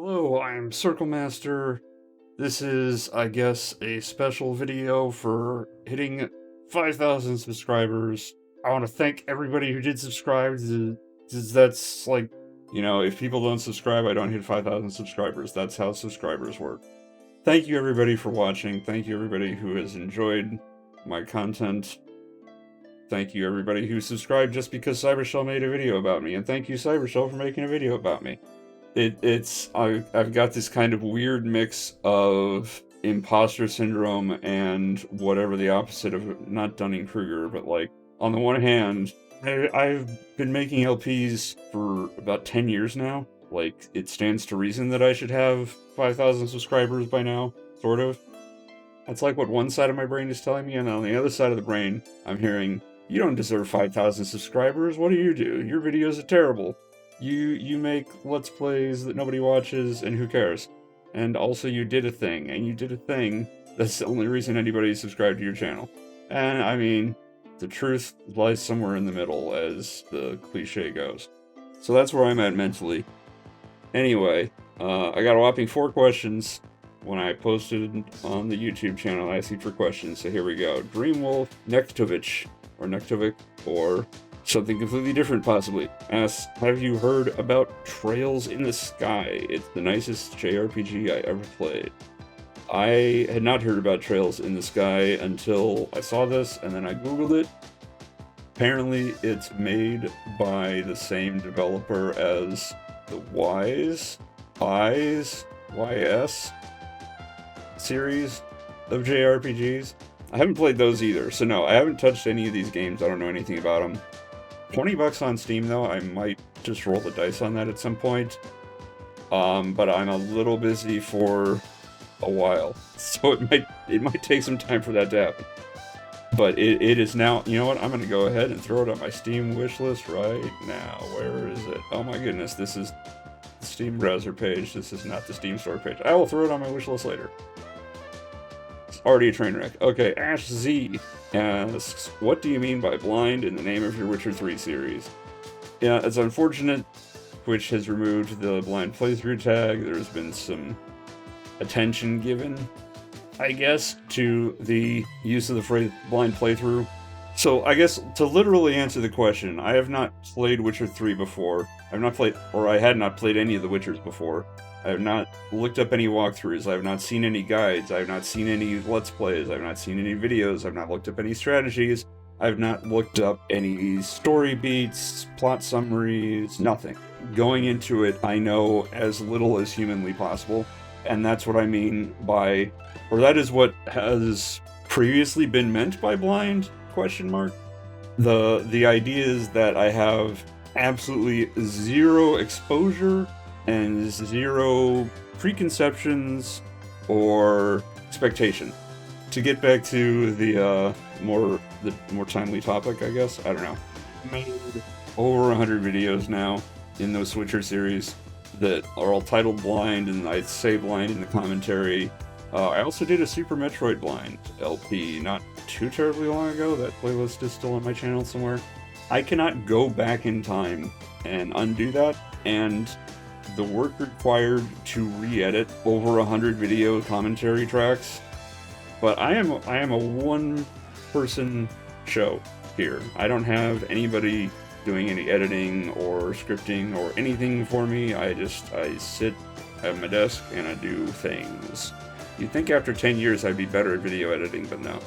Hello, I'm Circle Master. This is, I guess, a special video for hitting 5,000 subscribers. I want to thank everybody who did subscribe. That's like, if people don't subscribe, I don't hit 5,000 subscribers. That's how subscribers work. Thank you everybody for watching. Thank you everybody who has enjoyed my content. Thank you everybody who subscribed just because Cybershell made a video about me. And thank you Cybershell for making a video about me. I've got this kind of weird mix of imposter syndrome and whatever the opposite of, not Dunning-Kruger, but like, on the one hand, I've been making LPs for about 10 years now. Like, it stands to reason that I should have 5,000 subscribers by now, sort of. That's like what one side of my brain is telling me, and on the other side of the brain, I'm hearing, you don't deserve 5,000 subscribers, what do? Your videos are terrible. You make Let's Plays that nobody watches, and who cares? And also you did a thing, and you did a thing that's the only reason anybody subscribed to your channel. And I mean, the truth lies somewhere in the middle, as the cliche goes. So that's where I'm at mentally. Anyway, I got a whopping 4 questions when I posted on the YouTube channel asking for questions, so here we go. Dreamwolf Nektovich, or something completely different, possibly, asks, have you heard about Trails in the Sky? It's the nicest JRPG I ever played. I had not heard about Trails in the Sky until I saw this, and then I googled it. Apparently, it's made by the same developer as the YS series of JRPGs. I haven't played those either, so no, I haven't touched any of these games. I don't know anything about them. $20 on Steam though, I might just roll the dice on that at some point. But I'm a little busy for a while, so it might take some time for that to happen. But it is now, you know what, I'm gonna go ahead and throw it on my Steam wishlist right now. Where is it? Oh my goodness, this is the Steam browser page, this is not the Steam store page. I will throw it on my wishlist later. It's already a train wreck. Okay, Ash Z asks, what do you mean by blind in the name of your Witcher 3 series? Yeah, it's unfortunate Twitch has removed the blind playthrough tag. There's been some attention given, I guess, to the use of the phrase blind playthrough. So I guess to literally answer the question, I have not played Witcher 3 before. I had not played any of the Witchers before. I have not looked up any walkthroughs, I have not seen any guides, I have not seen any Let's Plays, I have not seen any videos, I have not looked up any strategies, I have not looked up any story beats, plot summaries, nothing. Going into it, I know as little as humanly possible, and that's what I mean by, or that is what has previously been meant by blind, ? The idea is that I have absolutely zero exposure and zero preconceptions or expectation. To get back to the more timely topic, I guess, I don't know. I made over 100 videos now in the Switcher series that are all titled Blind, and I say Blind in the commentary. I also did a Super Metroid Blind LP not too terribly long ago. That playlist is still on my channel somewhere. I cannot go back in time and undo that, and the work required to re-edit over 100 video commentary tracks. But I am a one-person show here. I don't have anybody doing any editing or scripting or anything for me. I sit at my desk and I do things. You'd think after 10 years I'd be better at video editing, but no.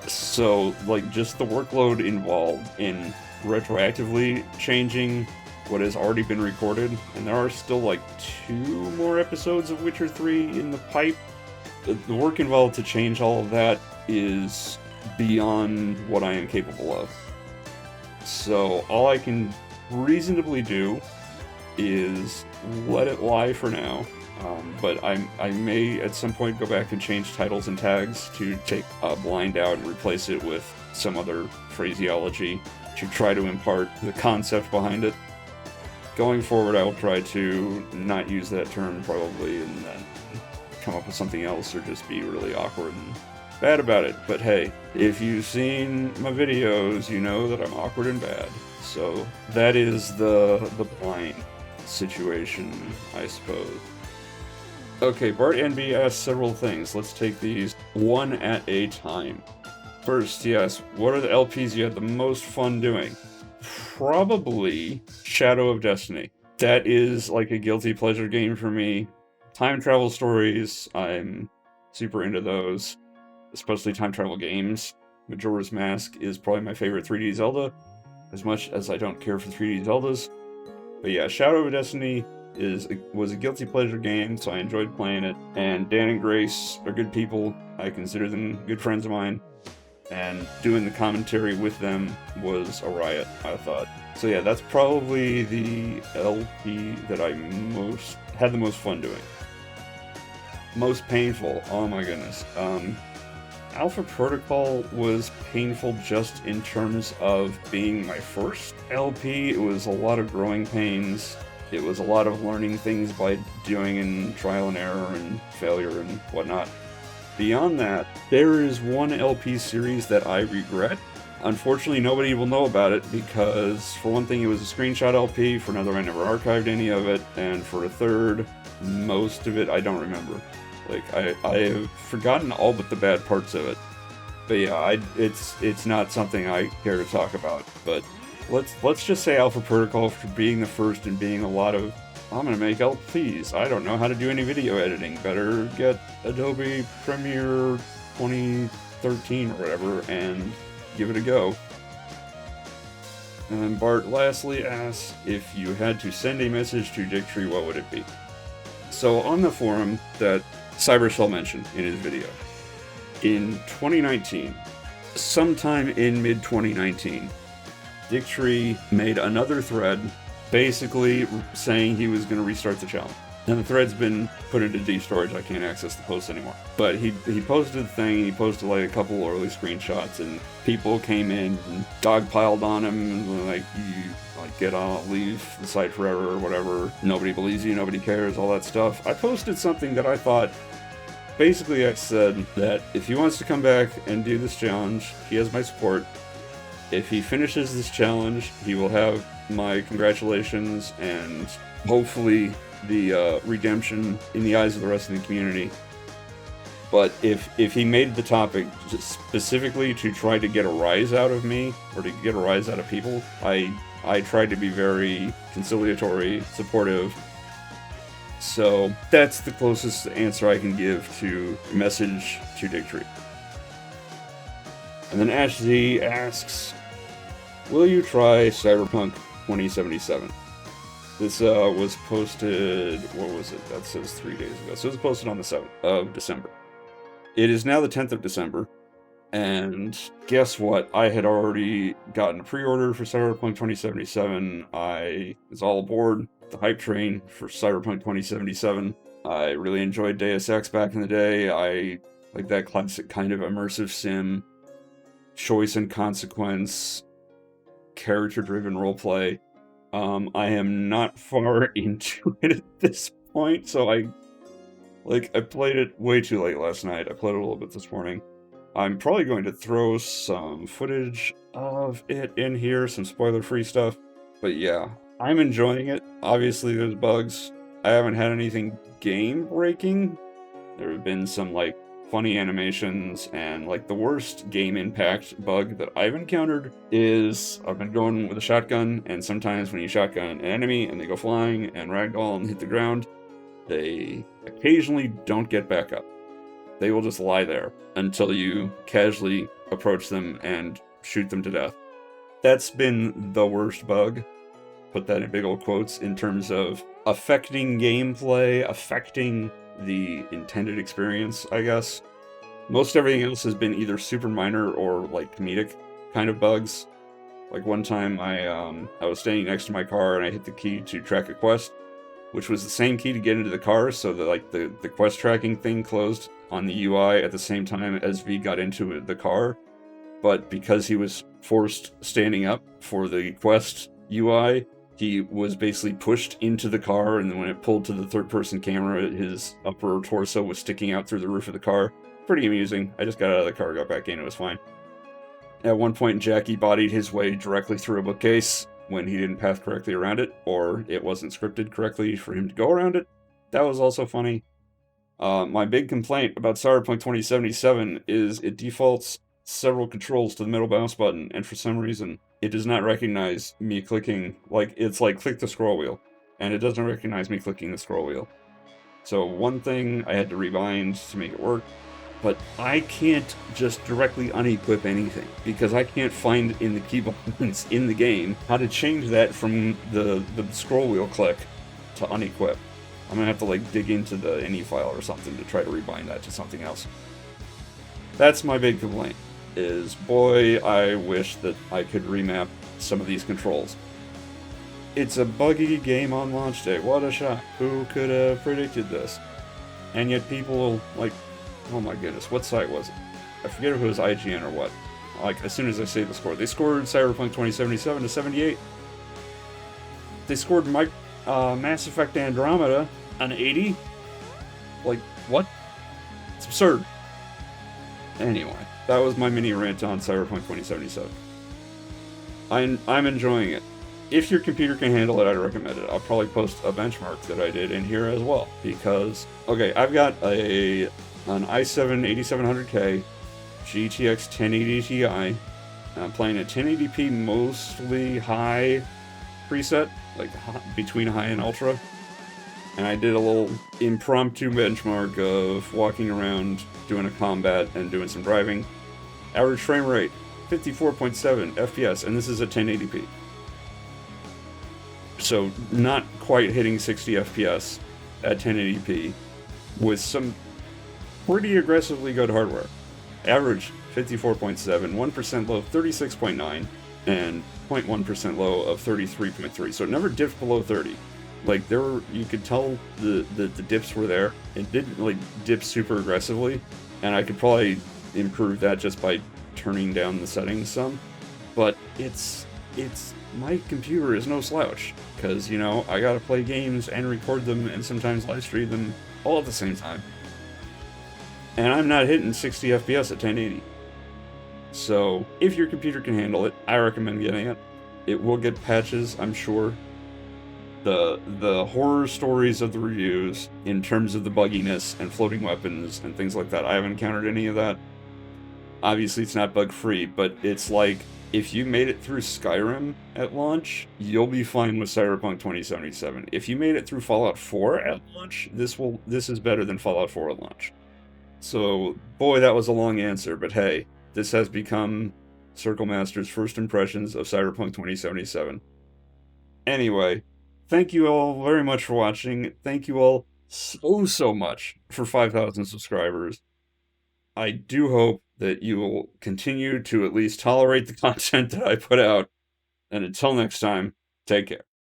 So, like, just the workload involved in retroactively changing what has already been recorded, and there are still like 2 more episodes of Witcher 3 in the pipe. The work involved to change all of that is beyond what I am capable of. So all I can reasonably do is let it lie for now. But I may at some point go back and change titles and tags to take blind out and replace it with some other phraseology to try to impart the concept behind it. Going forward, I will try to not use that term, probably, and then come up with something else, or just be really awkward and bad about it. But hey, if you've seen my videos, you know that I'm awkward and bad. So that is the blind situation, I suppose. Okay, Bart NB asked several things. Let's take these one at a time. First, yes, what are the LPs you had the most fun doing? Probably Shadow of Destiny. That is like a guilty pleasure game for me. Time travel stories, I'm super into those, especially time travel games. Majora's Mask is probably my favorite 3D Zelda, as much as I don't care for 3D Zeldas. But yeah, Shadow of Destiny was a guilty pleasure game, so I enjoyed playing it. And Dan and Grace are good people. I consider them good friends of mine. And doing the commentary with them was a riot, I thought. So yeah, that's probably the LP that I had the most fun doing. Most painful, oh my goodness. Alpha Protocol was painful just in terms of being my first LP. It was a lot of growing pains. It was a lot of learning things by doing and trial and error and failure and whatnot. Beyond that, there is one LP series that I regret. Unfortunately, nobody will know about it because, for one thing, it was a screenshot LP, for another, I never archived any of it, and for a third, most of it I don't remember. Like, I have forgotten all but the bad parts of it. But yeah, it's not something I care to talk about. But let's just say Alpha Protocol for being the first and being a lot of, I'm gonna make LPs. I don't know how to do any video editing. Better get Adobe Premiere 2013 or whatever and give it a go. And Bart lastly asks, if you had to send a message to Dick3, what would it be? So on the forum that Cybershell mentioned in his video, in 2019, sometime in mid-2019, Dick3 made another thread basically saying he was going to restart the challenge. And the thread's been put into deep storage. I can't access the post anymore. But he posted the thing, he posted like a couple early screenshots, and people came in and dogpiled on him, and like, you get on, leave the site forever or whatever. Nobody believes you, nobody cares, all that stuff. I posted something that I thought, basically I said that if he wants to come back and do this challenge, he has my support. If he finishes this challenge, he will have my congratulations and hopefully the redemption in the eyes of the rest of the community. But if he made the topic just specifically to try to get a rise out of me, or to get a rise out of people, I tried to be very conciliatory, supportive. So that's the closest answer I can give to message to Dick3. And then Ash Z asks, will you try Cyberpunk 2077? This was posted, what was it? That says 3 days ago. So it was posted on the 7th of December. It is now the 10th of December. And guess what? I had already gotten a pre-order for Cyberpunk 2077. I was all aboard the hype train for Cyberpunk 2077. I really enjoyed Deus Ex back in the day. I like that classic kind of immersive sim, choice and consequence, character-driven roleplay. I am not far into it at this point, so I played it way too late last night. I played it a little bit this morning. I'm probably going to throw some footage of it in here, some spoiler-free stuff. But yeah, I'm enjoying it. Obviously, there's bugs. I haven't had anything game-breaking. There have been some, funny animations, and, the worst game impact bug that I've encountered is I've been going with a shotgun, and sometimes when you shotgun an enemy and they go flying and ragdoll and hit the ground, they occasionally don't get back up. They will just lie there until you casually approach them and shoot them to death. That's been the worst bug. Put that in big old quotes, in terms of affecting gameplay, affecting the intended experience, I guess. Most everything else has been either super minor or comedic kind of bugs. One time I was standing next to my car and I hit the key to track a quest, which was the same key to get into the car, so that the quest tracking thing closed on the UI at the same time as V got into the car. But because he was forced standing up for the quest UI, he was basically pushed into the car, and then when it pulled to the third-person camera, his upper torso was sticking out through the roof of the car. Pretty amusing. I just got out of the car, got back in, it was fine. At one point, Jackie bodied his way directly through a bookcase when he didn't path correctly around it, or it wasn't scripted correctly for him to go around it. That was also funny. My big complaint about Cyberpunk 2077 is it defaults several controls to the middle mouse button, and for some reason, it does not recognize me clicking, like, it's like click the scroll wheel, and it doesn't recognize me clicking the scroll wheel. So one thing I had to rebind to make it work, but I can't just directly unequip anything, because I can't find in the key buttons in the game how to change that from the scroll wheel click to unequip. I'm gonna have to like dig into the ini file or something to try to rebind that to something else. That's my big complaint, is boy, I wish that I could remap some of these controls. It's a buggy game on launch day, what a shock. Who could have predicted this? And yet people, like, oh my goodness, what site was it? I forget if it was IGN or what. Like, as soon as I say the score. They scored Cyberpunk 2077 to 78. They scored Mass Effect Andromeda an 80? Like, what? It's absurd. Anyway, that was my mini rant on Cyberpunk 2077. I'm enjoying it. If your computer can handle it, I'd recommend it. I'll probably post a benchmark that I did in here as well, because, okay, I've got an i7 8700K GTX 1080 Ti. I'm playing a 1080p mostly high preset, like between high and ultra. And I did a little impromptu benchmark of walking around, doing a combat, and doing some driving. Average frame rate, 54.7 FPS, and this is a 1080p. So not quite hitting 60 FPS at 1080p with some pretty aggressively good hardware. Average 54.7, 1% low 36.9, and 0.1% low of 33.3. So it never dipped below 30. Like, there were, you could tell the dips were there. It didn't like dip super aggressively, and I could probably improve that just by turning down the settings some. But it's my computer is no slouch, because, you know, I gotta play games and record them and sometimes live stream them all at the same time. And I'm not hitting 60 FPS at 1080. So, if your computer can handle it, I recommend getting it. It will get patches, I'm sure. The horror stories of the reviews, in terms of the bugginess and floating weapons and things like that, I haven't encountered any of that. Obviously, it's not bug-free, but it's like, if you made it through Skyrim at launch, you'll be fine with Cyberpunk 2077. If you made it through Fallout 4 at launch, this is better than Fallout 4 at launch. So, boy, that was a long answer, but hey, this has become Circle Master's first impressions of Cyberpunk 2077. Anyway, thank you all very much for watching. Thank you all so much for 5,000 subscribers. I do hope that you will continue to at least tolerate the content that I put out. And until next time, take care.